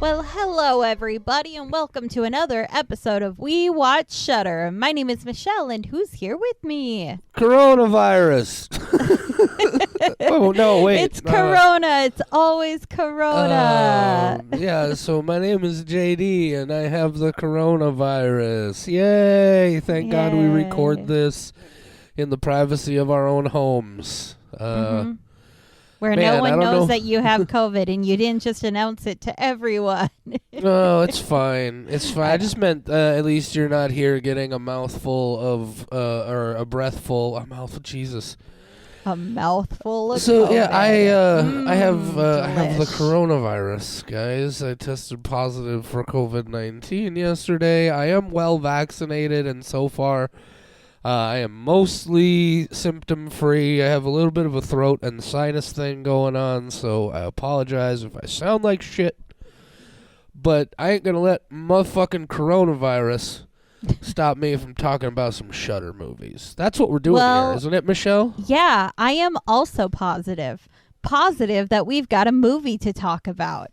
Well, hello everybody, and welcome to another episode of We Watch Shudder. My name is Michelle, and who's here with me? Coronavirus. Oh, no, wait. It's Corona. It's always Corona. Yeah, so my name is JD, and I have the coronavirus. Yay! Thank God we record this in the privacy of our own homes. Where man, no one knows know. that you have COVID, and you didn't just announce it to everyone. No, it's fine. It's fine. I just meant at least you're not here getting a mouthful of, or a breathful, a mouthful, Jesus. A mouthful of So COVID. yeah, I have the delish. coronavirus, guys. I tested positive for COVID-19 yesterday. I am well vaccinated, and so far, I am mostly symptom-free. I have a little bit of a throat and sinus thing going on, so I apologize if I sound like shit. But I ain't gonna let motherfucking coronavirus stop me from talking about some Shudder movies. That's what we're doing here, isn't it, Michelle? Yeah, I am also positive. Positive that we've got a movie to talk about.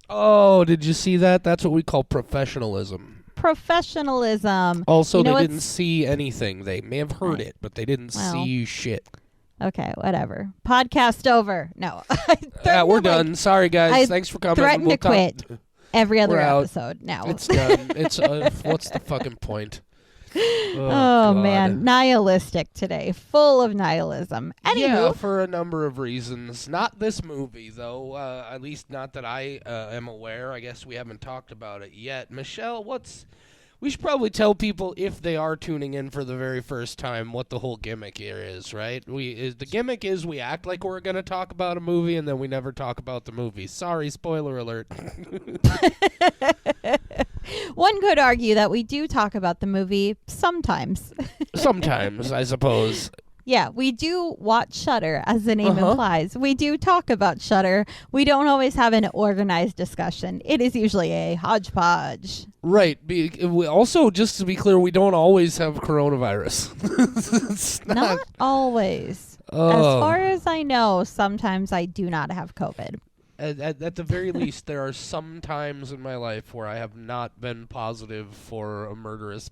Oh, did you see that? That's what we call professionalism. Professionalism. Also, they didn't see anything. They may have heard it, but they didn't Well, see shit. Okay, whatever. Podcast over. No. Yeah, we're done. Sorry, guys. Thanks for coming. Threaten to quit every other We're out. episode now. It's done. It's what's the fucking point? Oh man, nihilistic today. Full of nihilism. Anywho. Yeah, for a number of reasons. Not this movie, though. At least not that I am aware. I guess we haven't talked about it yet. Michelle, we should probably tell people, if they are tuning in for the very first time, what the whole gimmick here is, right? The gimmick is we act like we're going to talk about a movie, and then we never talk about the movie. Sorry, spoiler alert. One could argue that we do talk about the movie sometimes. Sometimes, I suppose. Yeah, we do watch Shudder, as the name implies. We do talk about Shudder. We don't always have an organized discussion. It is usually a hodgepodge. Right. Also, just to be clear, we don't always have coronavirus. It's not always. As far as I know, sometimes I do not have COVID. At the very least, there are some times in my life where I have not been positive for a murderous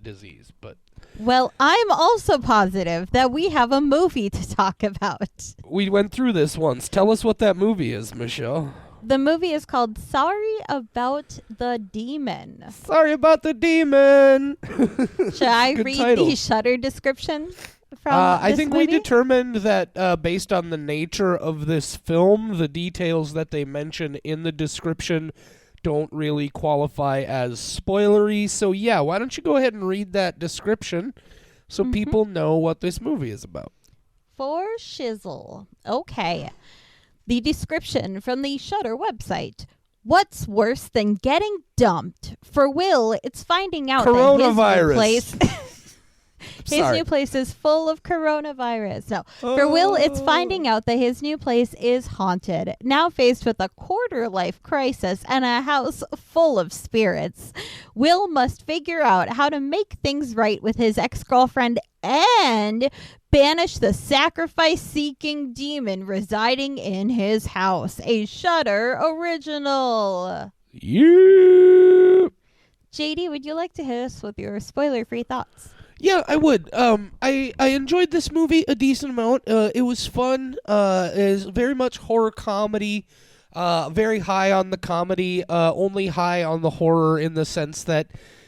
disease. But well, I'm also positive that we have a movie to talk about. We went through this once. Tell us what that movie is, Michelle. The movie is called Sorry About the Demon. Sorry about the demon. Should I read title. the Shudder description? I think movie? we determined that based on the nature of this film, the details that they mention in the description don't really qualify as spoilery. So yeah, why don't you go ahead and read that description so people know what this movie is about. For shizzle. Okay. The description from the Shudder website. What's worse than getting dumped? For Will, it's finding out that his new place... His new place is full of coronavirus. No. For Will, it's finding out that his new place is haunted. Now faced with a quarter-life crisis and a house full of spirits, Will must figure out how to make things right with his ex-girlfriend and banish the sacrifice-seeking demon residing in his house. A Shudder original. Yeah. JD, would you like to hit us with your spoiler-free thoughts? Yeah, I would. I enjoyed this movie a decent amount. It was fun. It is very much horror comedy. Very high on the comedy. Only high on the horror in the sense that,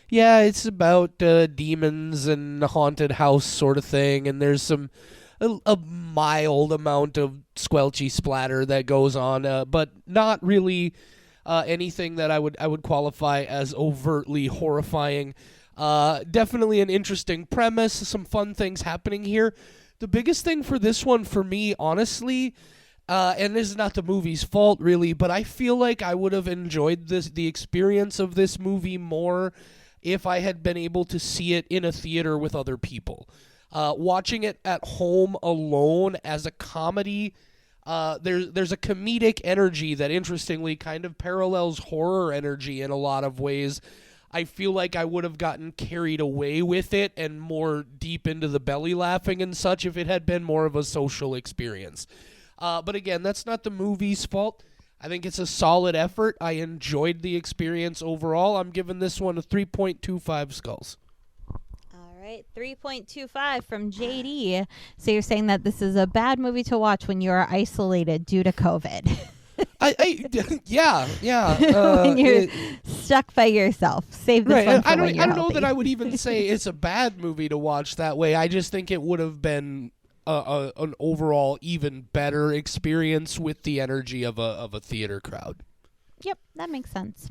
yeah, it's about demons and a haunted house sort of thing, and there's a mild amount of squelchy splatter that goes on, but not really anything that I would qualify as overtly horrifying. Definitely an interesting premise, some fun things happening here. The biggest thing for this one for me, honestly, and this is not the movie's fault really, but I feel like I would have enjoyed the experience of this movie more if I had been able to see it in a theater with other people. Watching it at home alone as a comedy, there's a comedic energy that interestingly kind of parallels horror energy in a lot of ways. I feel like I would have gotten carried away with it and more deep into the belly laughing and such if it had been more of a social experience. But again, that's not the movie's fault. I think it's a solid effort. I enjoyed the experience overall. I'm giving this one a 3.25 skulls. All right, 3.25 from JD. So you're saying that this is a bad movie to watch when you are isolated due to COVID. Yeah. When you're stuck by yourself. Save this one for I when you're don't know healthy. that I would even say it's a bad movie to watch that way. I just think it would have been an overall even better experience with the energy of a theater crowd. Yep, that makes sense.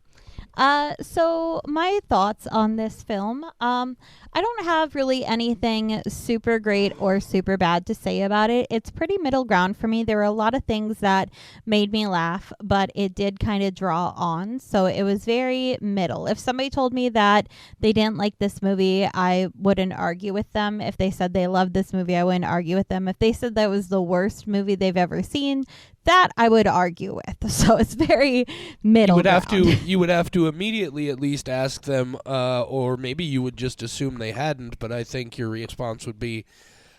So my thoughts on this film, I don't have really anything super great or super bad to say about it. It's pretty middle ground for me. There were a lot of things that made me laugh, but it did kind of draw on. So it was very middle. If somebody told me that they didn't like this movie, I wouldn't argue with them. If they said they loved this movie, I wouldn't argue with them. If they said that was the worst movie they've ever seen, that I would argue with. So it's very middle ground. You would have to immediately at least ask them, or maybe you would just assume they hadn't, but I think your response would be,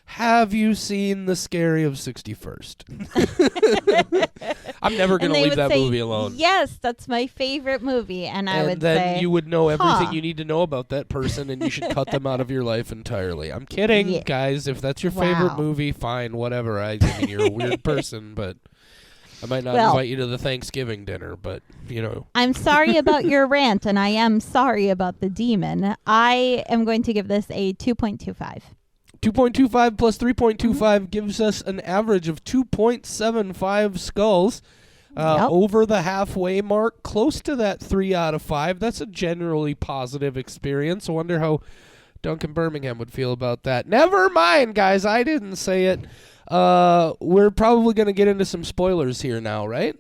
have you seen The Scary of 61st? I'm never going to leave that movie alone. Yes, that's my favorite movie. And I would then say, you would know everything you need to know about that person, and you should cut them out of your life entirely. I'm kidding, guys. If that's your favorite movie, fine, whatever. I mean, you're a weird person, but I might not invite you to the Thanksgiving dinner, but, you know. I'm sorry about your rant, and I am sorry about the demon. I am going to give this a 2.25. 2.25 plus 3.25 gives us an average of 2.75 skulls. Over the halfway mark, close to that 3 out of 5. That's a generally positive experience. I wonder how Duncan Birmingham would feel about that. Never mind, guys. I didn't say it. We're probably going to get into some spoilers here now, right?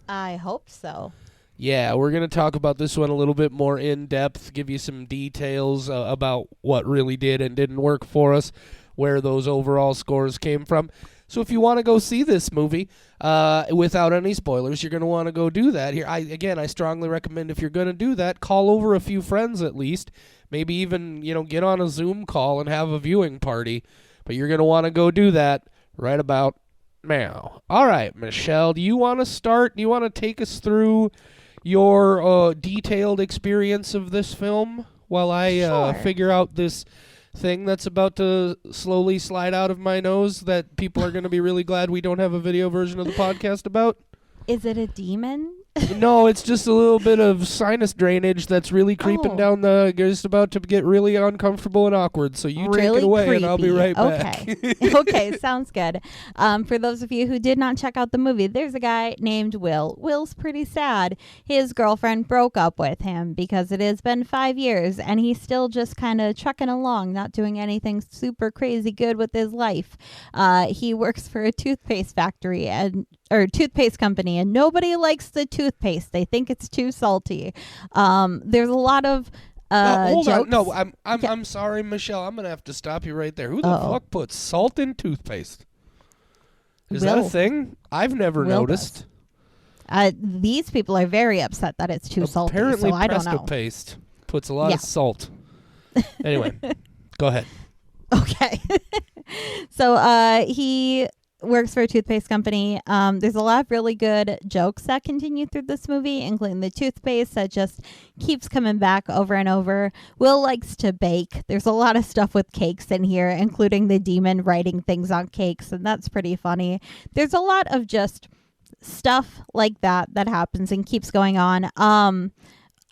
I hope so. Yeah, we're going to talk about this one a little bit more in depth, give you some details about what really did and didn't work for us, where those overall scores came from. So if you want to go see this movie without any spoilers, you're going to want to go do that. Here, I strongly recommend if you're going to do that, call over a few friends at least. Maybe even, get on a Zoom call and have a viewing party. But you're going to want to go do that right about now. All right, Michelle, do you want to start? Do you want to take us through your detailed experience of this film while I figure out this thing that's about to slowly slide out of my nose that people are going to be really glad we don't have a video version of the podcast about? Is it a demon? No, it's just a little bit of sinus drainage that's really creeping down just about to get really uncomfortable and awkward. So you take it away, creepy. And I'll be right back. Okay, sounds good. For those of you who did not check out the movie, there's a guy named Will. Will's pretty sad. His girlfriend broke up with him because it has been 5 years, and he's still just kind of trucking along, not doing anything super crazy good with his life. He works for a toothpaste factory or toothpaste company, and nobody likes the toothpaste. They think it's too salty. There's a lot of hold jokes. on. No, I'm sorry, Michelle. I'm gonna have to stop you right there. Who the fuck puts salt in toothpaste? Is that a thing? I've never noticed. These people are very upset that it's too salty. Apparently, so I don't know. Presto paste puts a lot of salt. Anyway, go ahead. Okay. So he works for a toothpaste company. There's a lot of really good jokes that continue through this movie, including the toothpaste that just keeps coming back over and over. Will likes to bake. There's a lot of stuff with cakes in here, including the demon writing things on cakes, and that's pretty funny. There's a lot of just stuff like that happens and keeps going on.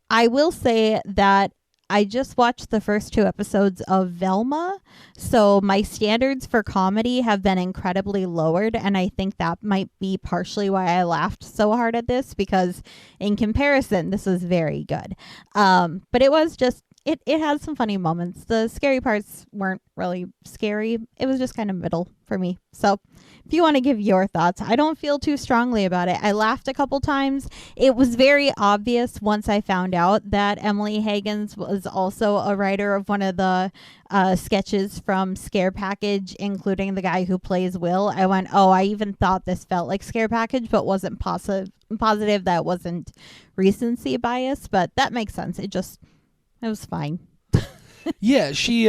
I will say that I just watched the first 2 episodes of Velma, so my standards for comedy have been incredibly lowered, and I think that might be partially why I laughed so hard at this, because in comparison, this was very good. But it was just, it has some funny moments. The scary parts weren't really scary. It was just kind of middle for me. So if you want to give your thoughts, I don't feel too strongly about it. I laughed a couple times. It was very obvious once I found out that Emily Higgins was also a writer of one of the sketches from Scare Package, including the guy who plays Will. I went, I even thought this felt like Scare Package, but wasn't positive that wasn't recency bias. But that makes sense. It was fine. Yeah, she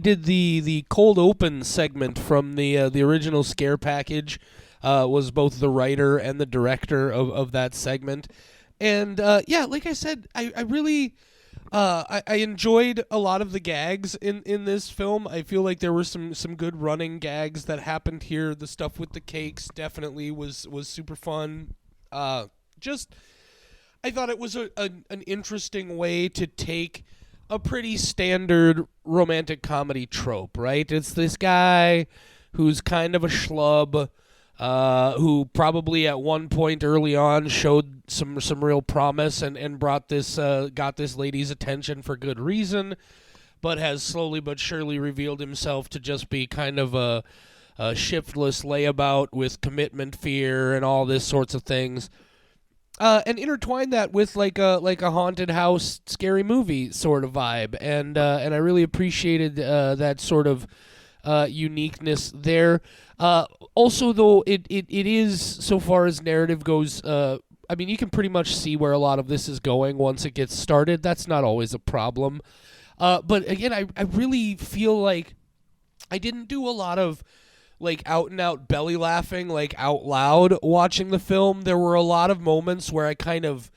did the cold open segment from the original Scare Package. was both the writer and the director of that segment. And like I said, I really I enjoyed a lot of the gags in this film. I feel like there were some good running gags that happened here. The stuff with the cakes definitely was super fun. Just I thought it was an interesting way to take a pretty standard romantic comedy trope, right? It's this guy who's kind of a schlub, who probably at one point early on showed some real promise and brought this got this lady's attention for good reason, but has slowly but surely revealed himself to just be kind of a shiftless layabout with commitment fear and all this sorts of things. And intertwine that with like a haunted house scary movie sort of vibe, and I really appreciated that sort of uniqueness there. Also, though, it is, so far as narrative goes, I mean, you can pretty much see where a lot of this is going once it gets started. That's not always a problem. But again, I really feel like I didn't do a lot of like out and out belly laughing, like out loud watching the film. There were a lot of moments where I kind of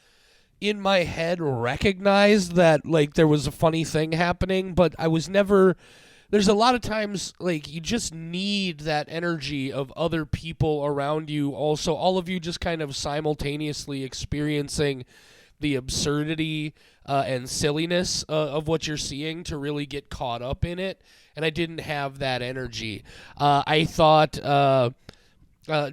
in my head recognized that like there was a funny thing happening, but I was never. There's a lot of times like you just need that energy of other people around you. Also, all of you just kind of simultaneously experiencing the absurdity and silliness of what you're seeing to really get caught up in it. And I didn't have that energy. I thought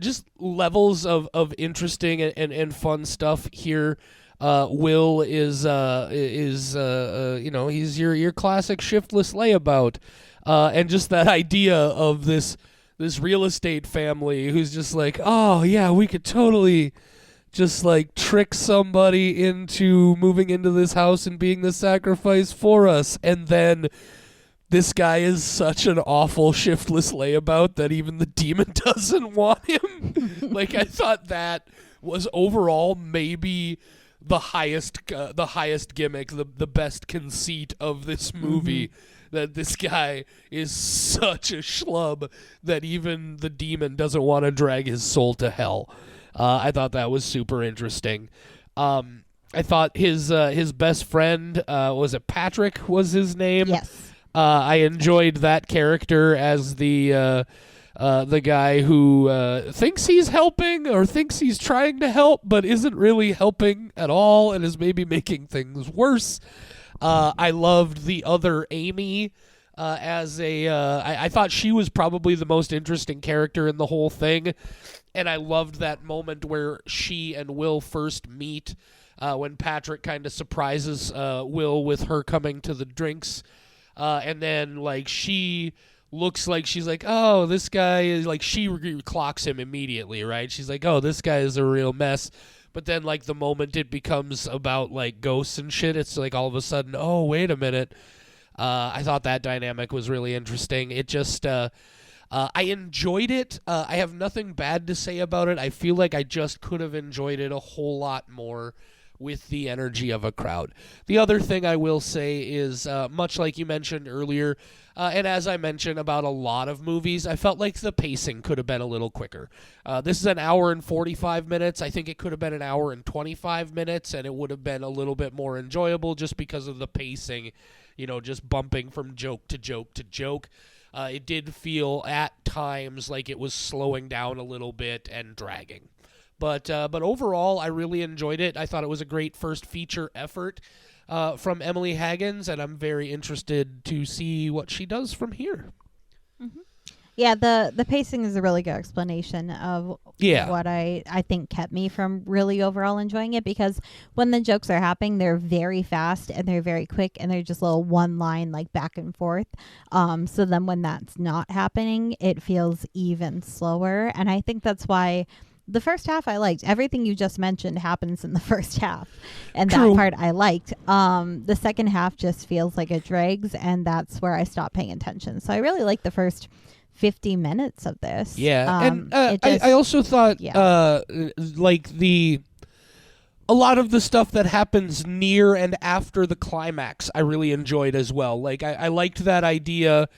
just levels of interesting and fun stuff here. Will is he's your classic shiftless layabout, and just that idea of this real estate family who's just like, oh yeah, we could totally just like trick somebody into moving into this house and being the sacrifice for us, and then this guy is such an awful shiftless layabout that even the demon doesn't want him. Like, I thought that was overall maybe the highest gimmick, the best conceit of this movie. Mm-hmm. That this guy is such a schlub that even the demon doesn't want to drag his soul to hell. I thought that was super interesting. I thought his best friend, was it Patrick was his name? Yes. I enjoyed that character as the guy who thinks he's helping or thinks he's trying to help but isn't really helping at all and is maybe making things worse. I loved the other Amy as I thought she was probably the most interesting character in the whole thing, and I loved that moment where she and Will first meet when Patrick kind of surprises Will with her coming to the drinks. And then, like, she looks like she's like, oh, this guy is, like, she clocks him immediately, right? She's like, oh, this guy is a real mess. But then, like, the moment it becomes about, like, ghosts and shit, it's like all of a sudden, oh, wait a minute. I thought that dynamic was really interesting. It just, I enjoyed it. I have nothing bad to say about it. I feel like I just could have enjoyed it a whole lot more with the energy of a crowd. The other thing I will say is, much like you mentioned earlier, and as I mentioned about a lot of movies, I felt like the pacing could have been a little quicker. This is an hour and 45 minutes. I think it could have been an hour and 25 minutes, and it would have been a little bit more enjoyable just because of the pacing, just bumping from joke to joke to joke. It did feel at times like it was slowing down a little bit and dragging. But overall, I really enjoyed it. I thought it was a great first feature effort from Emily Haggins, and I'm very interested to see what she does from here. Mm-hmm. Yeah, the pacing is a really good explanation of what I think kept me from really overall enjoying it, because when the jokes are happening, they're very fast and they're very quick and they're just little one line like back and forth. So then when that's not happening, it feels even slower. And I think that's why the first half I liked. Everything you just mentioned happens in the first half, and True. that part I liked. The second half just feels like it drags, and that's where I stopped paying attention. So I really like the first 50 minutes of this. Yeah, and I also thought like a lot of the stuff that happens near and after the climax I really enjoyed as well. Like I liked that idea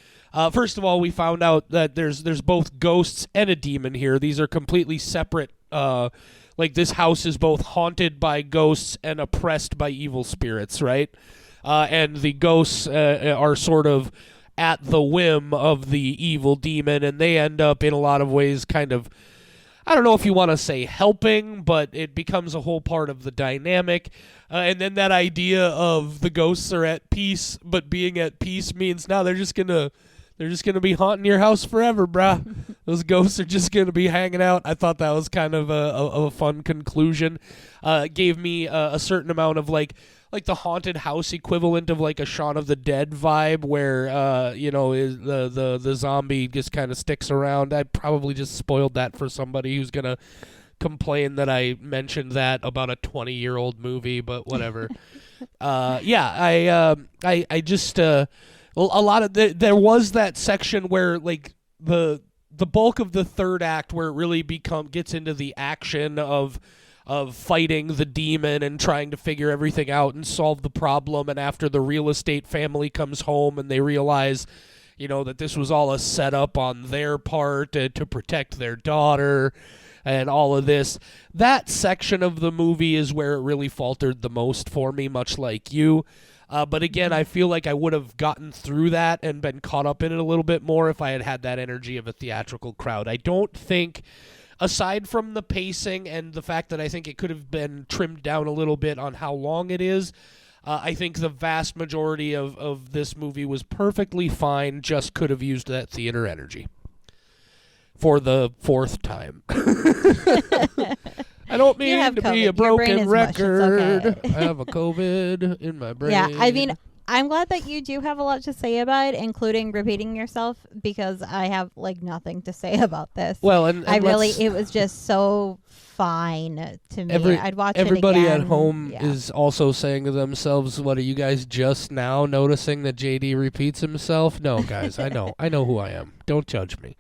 First of all, we found out that there's both ghosts and a demon here. These are completely separate. Like this house is both haunted by ghosts and oppressed by evil spirits, right? And the ghosts are sort of at the whim of the evil demon, and they end up in a lot of ways kind of, I don't know if you want to say helping, but it becomes a whole part of the dynamic. And then that idea of the ghosts are at peace, but being at peace means now they're just gonna be haunting your house forever, brah. Those ghosts are just gonna be hanging out. I thought that was kind of a fun conclusion. It gave me a certain amount of like the haunted house equivalent of like a Shaun of the Dead vibe, where the zombie just kind of sticks around. I probably just spoiled that for somebody who's gonna complain that I mentioned that about a 20-year-old movie, but whatever. I just a lot of there was that section where like the bulk of the third act where it really gets into the action of fighting the demon and trying to figure everything out and solve the problem. And after the real estate family comes home and they realize, that this was all a setup on their part to protect their daughter and all of this, that section of the movie is where it really faltered the most for me, much like you. But again, I feel like I would have gotten through that and been caught up in it a little bit more if I had had that energy of a theatrical crowd. I don't think, aside from the pacing and the fact that I think it could have been trimmed down a little bit on how long it is, I think the vast majority of this movie was perfectly fine, just could have used that theater energy. For the fourth time. I don't mean to be a broken record. Okay. I have a COVID in my brain. Yeah, I mean, I'm glad that you do have a lot to say about it, including repeating yourself, because I have like nothing to say about this. Well, and it was just so fine to me. I'd watch everybody it again. At home is also saying to themselves, "What are you guys just now noticing that JD repeats himself?" No, guys, I know who I am. Don't judge me.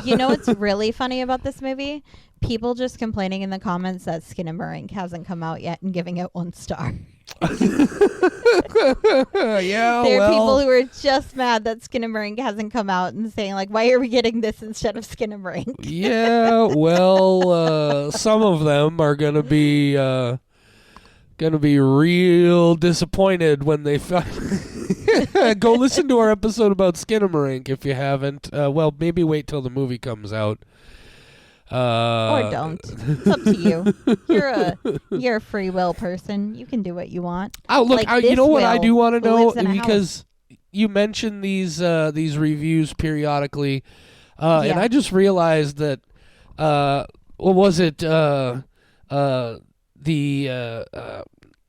You know what's really funny about this movie? People just complaining in the comments that Skinamarink hasn't come out yet and giving it 1 star. There are people who are just mad that Skinamarink hasn't come out and saying, like, why are we getting this instead of Skinamarink? Yeah, well, some of them are going to be real disappointed when they go listen to our episode about Skinamarink if you haven't. Well, maybe wait till the movie comes out. Or don't. It's up to you. You're a free will person. You can do what you want. Oh, look, you know what I do want to know, because you mentioned these reviews periodically, and I just realized that what was it? The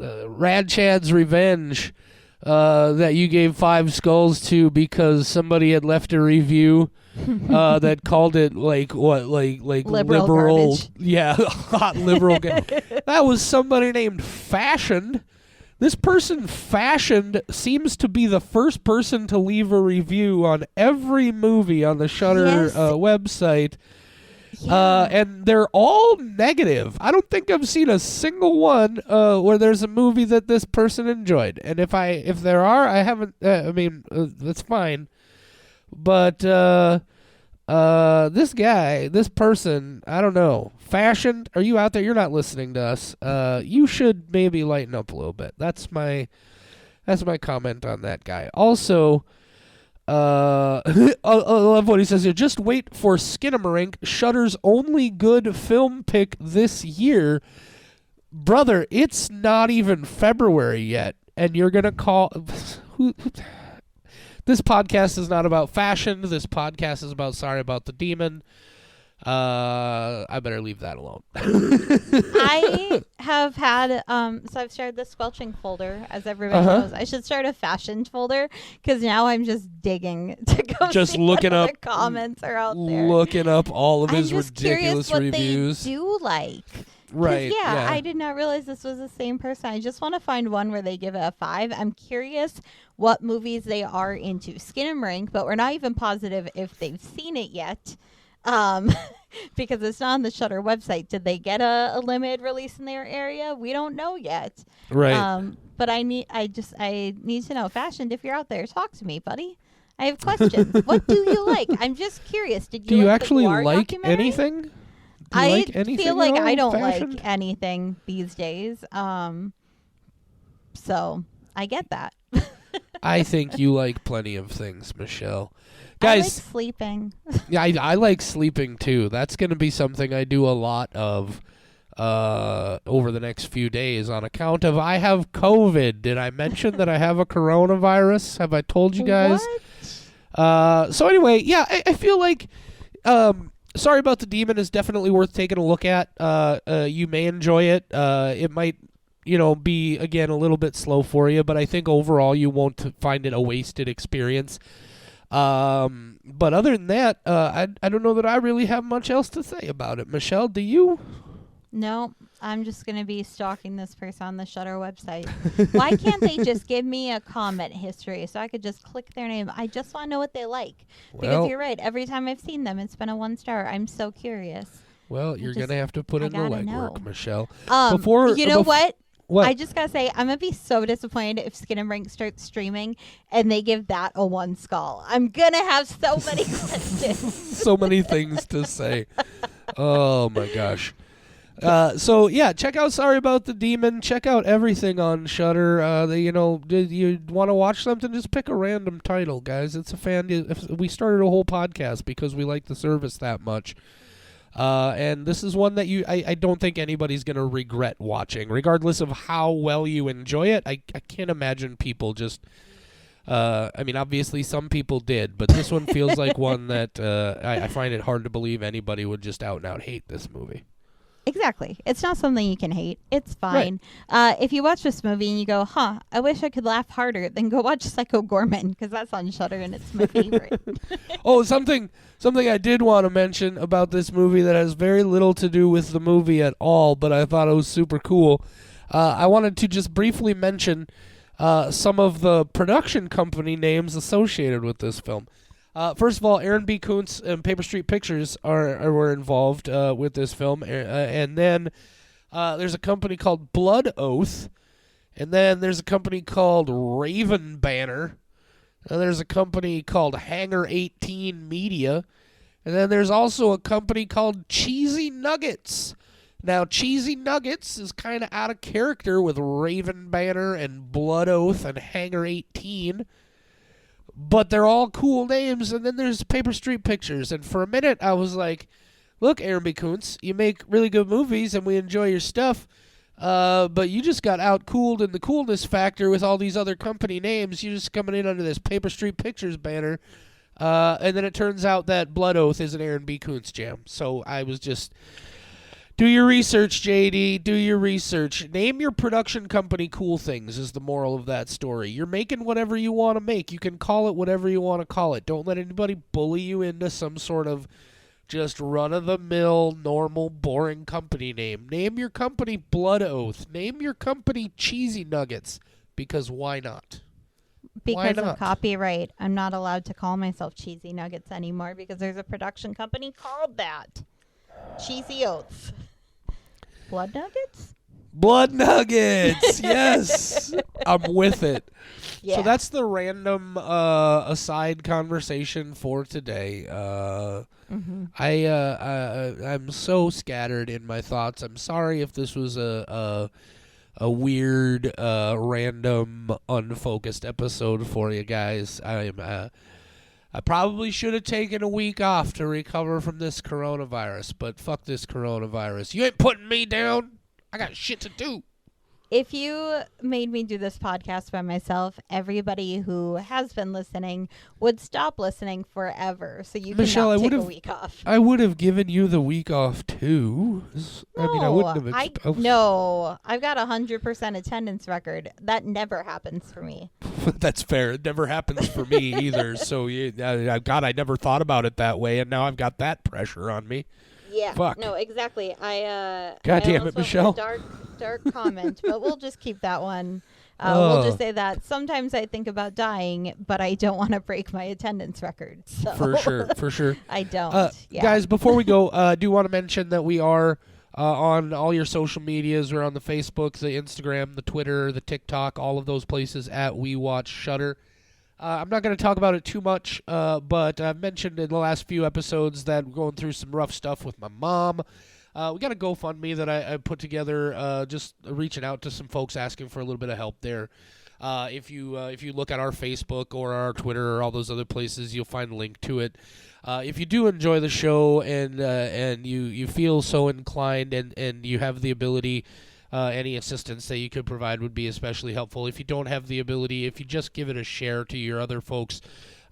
Rad Chad's Revenge. That you gave 5 skulls to because somebody had left a review that called it like liberal garbage. Yeah, hot liberal. That was somebody named Fashioned. This person, Fashioned, seems to be the first person to leave a review on every movie on the Shudder website. Yeah. And they're all negative. I don't think I've seen a single one where there's a movie that this person enjoyed. And if there are, I haven't. That's fine. But this person, I don't know. Fashioned, are you out there? You're not listening to us. You should maybe lighten up a little bit. That's my comment on that guy. Also. I love what he says here. Just wait for Skinamarink, Shudder's only good film pick this year. Brother, it's not even February yet, and you're going to call... This podcast is not about fashion. This podcast is about Sorry About the Demon. I better leave that alone. I have had so I've started the squelching folder, as everybody knows. I should start a fashioned folder, because now I'm just digging to go just see looking what up other comments are out there. Looking up all of his I'm just ridiculous curious what reviews. They do like. Right. Yeah, I did not realize this was the same person. I just want to find one where they give it a 5. I'm curious what movies they are into. Skinamarink, but we're not even positive if they've seen it yet. Because it's not on the Shudder website. Did they get a limited release in their area? We don't know yet. Right. But I need to know. Fashioned, if you're out there, talk to me, buddy. I have questions. What do you like? I'm just curious. Did you Do you like actually the Guar like documentary? anything? Do you I like anything feel like at all I don't fashioned? like anything these days. So I get that. I think you like plenty of things, Michelle. I like Guys, sleeping. yeah, I like sleeping too. That's going to be something I do a lot of over the next few days on account of I have COVID. Did I mention that I have a coronavirus? Have I told you guys? What? So anyway, yeah, I feel like Sorry About the Demon is definitely worth taking a look at. You may enjoy it. It might, be, again, a little bit slow for you, but I think overall you won't find it a wasted experience. But other than that, I don't know that I really have much else to say about it. Michelle, do you? No, I'm just going to be stalking this person on the Shudder website. Why can't they just give me a comment history so I could just click their name? I just want to know what they like. Because you're right. Every time I've seen them, it's been a 1-star. I'm so curious. Well, you're going to have to put in the legwork, Michelle. What? What? I just got to say, I'm going to be so disappointed if Skin and Brink starts streaming and they give that a 1 skull. I'm going to have so many questions. So many things to say. Oh, my gosh. So yeah, check out Sorry About the Demon. Check out everything on Shudder. Did you want to watch something? Just pick a random title, guys. It's a fan. We started a whole podcast because we like the service that much. And this is one that I don't think anybody's gonna regret watching, regardless of how well you enjoy it. I can't imagine people just. Obviously some people did, but this one feels like one that I find it hard to believe anybody would just out and out hate this movie. Exactly. It's not something you can hate. It's fine. Right. If you watch this movie and you go, I wish I could laugh harder, then go watch Psycho Gorman, because that's on Shudder and it's my favorite. Oh, something I did want to mention about this movie that has very little to do with the movie at all, but I thought it was super cool. I wanted to just briefly mention some of the production company names associated with this film. First of all, Aaron B. Kuntz and Paper Street Pictures were involved with this film, and then there's a company called Blood Oath, and then there's a company called Raven Banner, and there's a company called Hangar 18 Media, and then there's also a company called Cheesy Nuggets. Now, Cheesy Nuggets is kind of out of character with Raven Banner and Blood Oath and Hangar 18. But they're all cool names, and then there's Paper Street Pictures. And for a minute, I was like, look, Aaron B. Kuntz, you make really good movies, and we enjoy your stuff, but you just got out-cooled in the coolness factor with all these other company names. You're just coming in under this Paper Street Pictures banner. And then it turns out that Blood Oath is an Aaron B. Kuntz jam. So I was just... Do your research, JD. Do your research. Name your production company cool things is the moral of that story. You're making whatever you want to make. You can call it whatever you want to call it. Don't let anybody bully you into some sort of just run-of-the-mill, normal, boring company name. Name your company Blood Oath. Name your company Cheesy Nuggets, because why not? Because of copyright, I'm not allowed to call myself Cheesy Nuggets anymore because there's a production company called that. Cheesy Oats. Blood Nuggets? Blood Nuggets! Yes! I'm with it. Yeah. So that's the random aside conversation for today. I'm so scattered in my thoughts. I'm sorry if this was a weird, random, unfocused episode for you guys. I probably should have taken a week off to recover from this coronavirus, but fuck this coronavirus. You ain't putting me down. I got shit to do. If you made me do this podcast by myself, everybody who has been listening would stop listening forever. So you Michelle, cannot take a week off. I would have given you the week off too. I wouldn't have. No, I've got 100% attendance record. That never happens for me. That's fair. It never happens for me either. So, God, I never thought about it that way, and now I've got that pressure on me. Yeah. Fuck. No, exactly. God damn it, Michelle. Dark comment, but we'll just keep that one. We'll just say that sometimes I think about dying, but I don't want to break my attendance record. So. For sure. I don't. Guys, before we go, I do want to mention that we are on all your social medias. We're on the Facebook, the Instagram, the Twitter, the TikTok, all of those places at We Watch Shudder. I'm not going to talk about it too much, but I've mentioned in the last few episodes that we're going through some rough stuff with my mom. We got a GoFundMe that I put together, just reaching out to some folks asking for a little bit of help there. If you look at our Facebook or our Twitter or all those other places, you'll find a link to it. If you do enjoy the show and you feel so inclined and you have the ability, any assistance that you could provide would be especially helpful. If you don't have the ability, if you just give it a share to your other folks,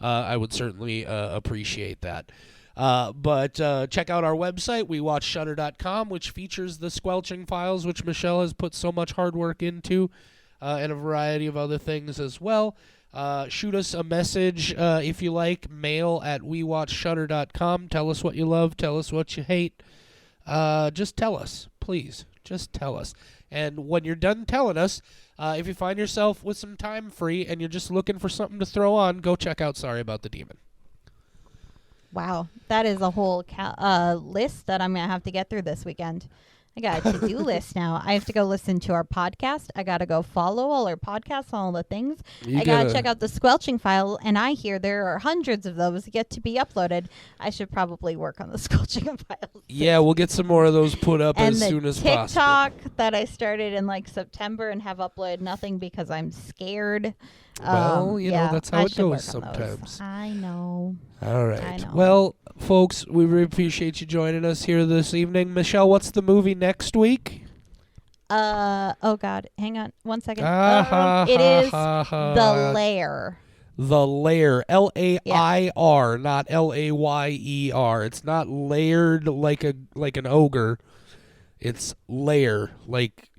I would certainly appreciate that. But check out our website, WeWatchShudder.com, which features the Squelching Files, which Michelle has put so much hard work into, and a variety of other things as well. Shoot us a message if you like, mail@WeWatchShudder.com. Tell us what you love, tell us what you hate. Just tell us, please. Just tell us. And when you're done telling us, if you find yourself with some time free and you're just looking for something to throw on, go check out Sorry About the Demon. Wow, that is a whole list that I'm going to have to get through this weekend. I got a to-do list now. I have to go listen to our podcast. I got to go follow all our podcasts, all the things. I got to check out the Squelching File, and I hear there are hundreds of those yet to be uploaded. I should probably work on the Squelching Files. Yeah, we'll get some more of those put up as soon as possible. And the TikTok that I started in September and have uploaded nothing because I'm scared. Well, you know, that's how it goes sometimes. I know. All right. Well, folks, we really appreciate you joining us here this evening. Michelle, what's the movie next week? Oh, God. Hang on 1 second. It is The Lair. The Lair. L-A-I-R, not L-A-Y-E-R. It's not layered like an ogre. It's lair, like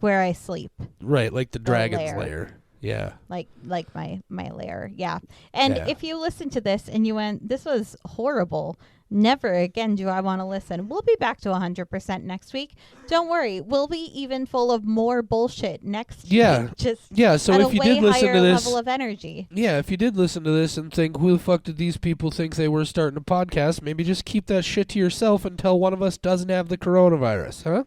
where I sleep. Right, like the dragon's lair. Yeah. Like my lair. Yeah. And if you listen to this and you went, this was horrible, never again do I want to listen. We'll be back to 100% next week. Don't worry. We'll be even full of more bullshit next week. So if you did listen to this level of energy. Yeah, if you did listen to this and think, who the fuck did these people think they were starting a podcast, maybe just keep that shit to yourself until one of us doesn't have the coronavirus, huh?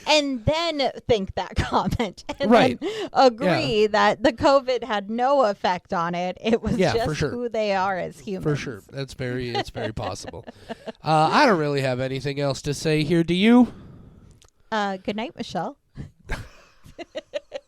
And then think that comment. And then agree that the COVID had no effect on it. It was just who they are as humans. For sure. It's very possible. I don't really have anything else to say here. Do you? Good night, Michelle.